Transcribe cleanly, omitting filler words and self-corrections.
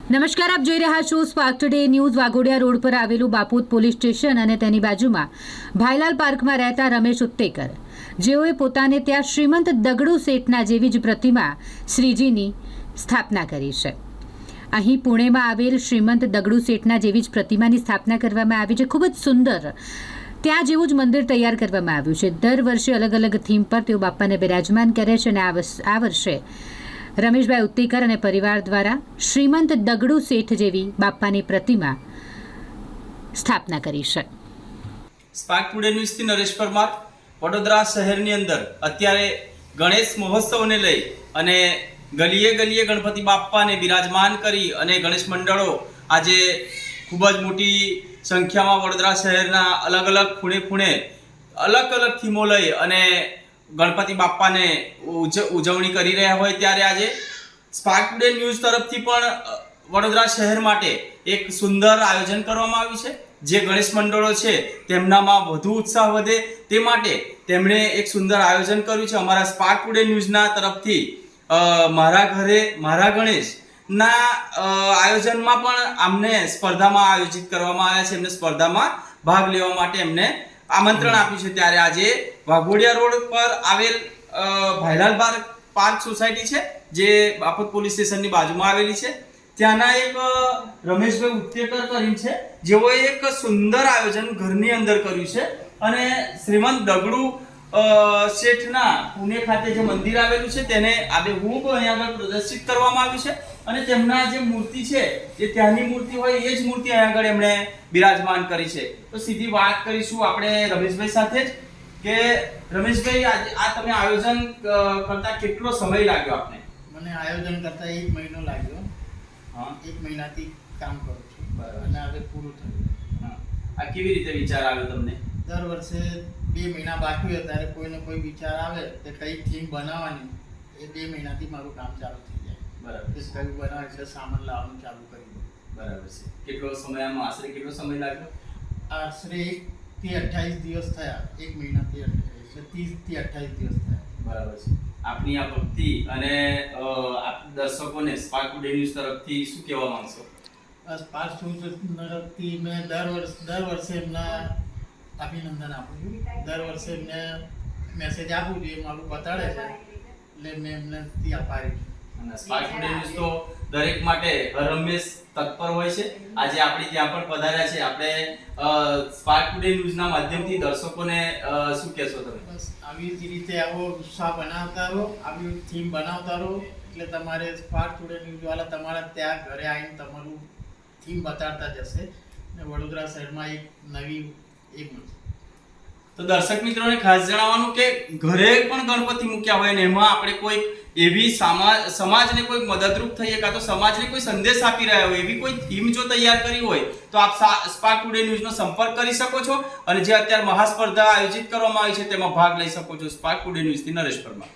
નમસ્કાર, આપ જોઈ રહ્યા છો spark today news. Waghodia road પર આવેલું બાપુત પોલીસ સ્ટેશન અને તેની બાજુમાં ભાઈલાલ પાર્કમાં રહેતા રમેશ ઉત્તેકર, જેઓએ પોતાને ત્યાં શ્રીમંત દગડુ શેઠના જેવી જ પ્રતિમા શ્રીજીની સ્થાપના કરી છે। અહીં પુણેમાં આવેલ શ્રીમંત દગડુ શેઠના જેવી જ પ્રતિમાની સ્થાપના કરવામાં આવી છે। ખૂબ જ સુંદર ત્યાં જેવું જ મંદિર તૈયાર કરવામાં આવ્યું છે। દર વર્ષે અલગ અલગ થીમ પર તેઓ બાપાને બિરાજમાન કરે છે અને આ વર્ષે રમેશભાઈ ઉત્તેકર અને પરિવાર દ્વારા શ્રીમંત દગડુ શેઠ જેવી બાપાની પ્રતિમા સ્થાપના કરી છે। સ્પાર્ક ટુડે ન્યૂઝથી નરેશ પરમાર। વડોદરા શહેરની અંદર અત્યારે ગણેશ મહોત્સવને લઈ અને ગલીએ ગલીએ ગણપતિ બાપાને બિરાજમાન કરી અને ગણેશ મંડળો આજે ખૂબ જ મોટી સંખ્યામાં વડોદરા શહેરના અલગ અલગ ખૂણે અલગ અલગ થીમો લઈ અને ગણપતિ બાપાને ઉજવણી કરી રહ્યા હોય ત્યારે આજે સ્પાર્ક ટુડે ન્યૂઝ તરફથી પણ વડોદરા શહેર માટે એક સુંદર આયોજન કરવામાં આવ્યું છે। જે ગણેશ મંડળો છે તેમનામાં વધુ ઉત્સાહ વધે તે માટે તેમણે એક સુંદર આયોજન કર્યું છે। અમારા સ્પાર્ક ટુડે ન્યૂઝના તરફથી મારા ઘરે મારા ગણેશના આયોજનમાં પણ અમને સ્પર્ધામાં આયોજિત કરવામાં આવ્યા છે। એમને સ્પર્ધામાં ભાગ લેવા માટે એમને આમંત્રણ આપ્યું છે। ત્યારે આજે વાઘોડિયા રોડ પર આવેલ ભાઈલાલ પાર્ક સોસાયટી છે, જે બાપત પોલીસ સ્ટેશનની બાજુમાં આવેલી છે, ત્યાંના એક રમેશભાઈ ઉત્તેકર કરીને છે, જેઓએ એક સુંદર આયોજન ઘરની અંદર કર્યું છે અને શ્રીમંત દગડુ શેઠના પુણે ખાતે જે મંદિર આવેલું છે તેને આબેહૂબ અહીંયા આગળ પ્રદર્શિત કરવામાં આવ્યું છે અને તેમના જે મૂર્તિ છે જે ત્યાંની મૂર્તિ હોય એ જ મૂર્તિ અહીંયા આગળ એમણે બિરાજમાન કરી છે। તો સીધી વાત કરીશું આપણે રમેશભાઈ સાથે જ કે રમેશભાઈ, આ તમે આયોજન કરતા કેટલો સમય લાગ્યો આપને? મને આયોજન કરતા 1 મહિનો લાગ્યો। હા, 1 મહિનાથી કામ કરું છું અને હવે પૂરું થયું। આ કેવી રીતે વિચાર આવ્યો તમને? દર વર્ષે 2 મહિના બાકી હોય ત્યારે કોઈને કોઈ વિચાર આવે કે કઈ થીમ બનાવવાની, એ 2 મહિનાથી મારું કામ ચાલુ થઈ જાય। બરાબર છે। કયું બનાવે છે, સામાન લાવવાનું ચાલુ કરી દઉં। બરાબર છે। કેટલો સમય, આમાં આશરે કેટલો સમય લાગ્યો? આશરે 1 થી 28 દિવસ થયા। 1 મહિનાથી 30 થી 28 દિવસ થયા। બરાબર છે। આપની આ ભક્તિ અને આપ દર્શકોને સ્પાર્ક ટુડે ન્યૂઝ તરફથી શું કહેવા માંગશો? સ્પાર્ક ટુડેથી મેં દર વર્ષે એમના અભિનંદન આપું છું। દર વર્ષે એમને મેસેજ આપું છું, એ મારું બતાડે છે એટલે મેં એમને આભારી છું। અને સ્પાર્ક ટુડે ન્યૂઝ તો દરેક માટે હરહંમેશ તત્પર હોય છે। આજે આપણે ત્યાં પણ પધાર્યા છે। આપણે સ્પાર્ક ટુડે ન્યૂઝના માધ્યમથી દર્શકોને શું કહેશો તમે? બસ આવી જ રીતે આવો ઉત્સાહ બનાવતા રહો, આવી થીમ બનાવતા રહો, એટલે તમારે સ્પાર્ક ટુડે ન્યૂઝ વાળા તમારા ત્યાં ઘરે આવીને તમારું થીમ બતાડતા જશે અને વડોદરા શહેરમાં એક નવી એ મળશે। તો દર્શક મિત્રોને ખાસ જણાવવાનું કે ઘરે પણ ગણપતિ મૂક્યા હોય ને એમાં આપણે કોઈ એવી સમાજને કોઈ મદદરૂપ થઈએ કાં તો સમાજને કોઈ સંદેશ આપી રહ્યા હોય એવી કોઈ થીમ જો તૈયાર કરી હોય તો આપ સ્પાર્ક ટુડે ન્યૂઝનો સંપર્ક કરી શકો છો અને જે અત્યારે મહાસ્પર્ધા આયોજિત કરવામાં આવી છે તેમાં ભાગ લઈ શકો છો। સ્પાર્ક ટુડે ન્યૂઝથી નરેશ પરમાર।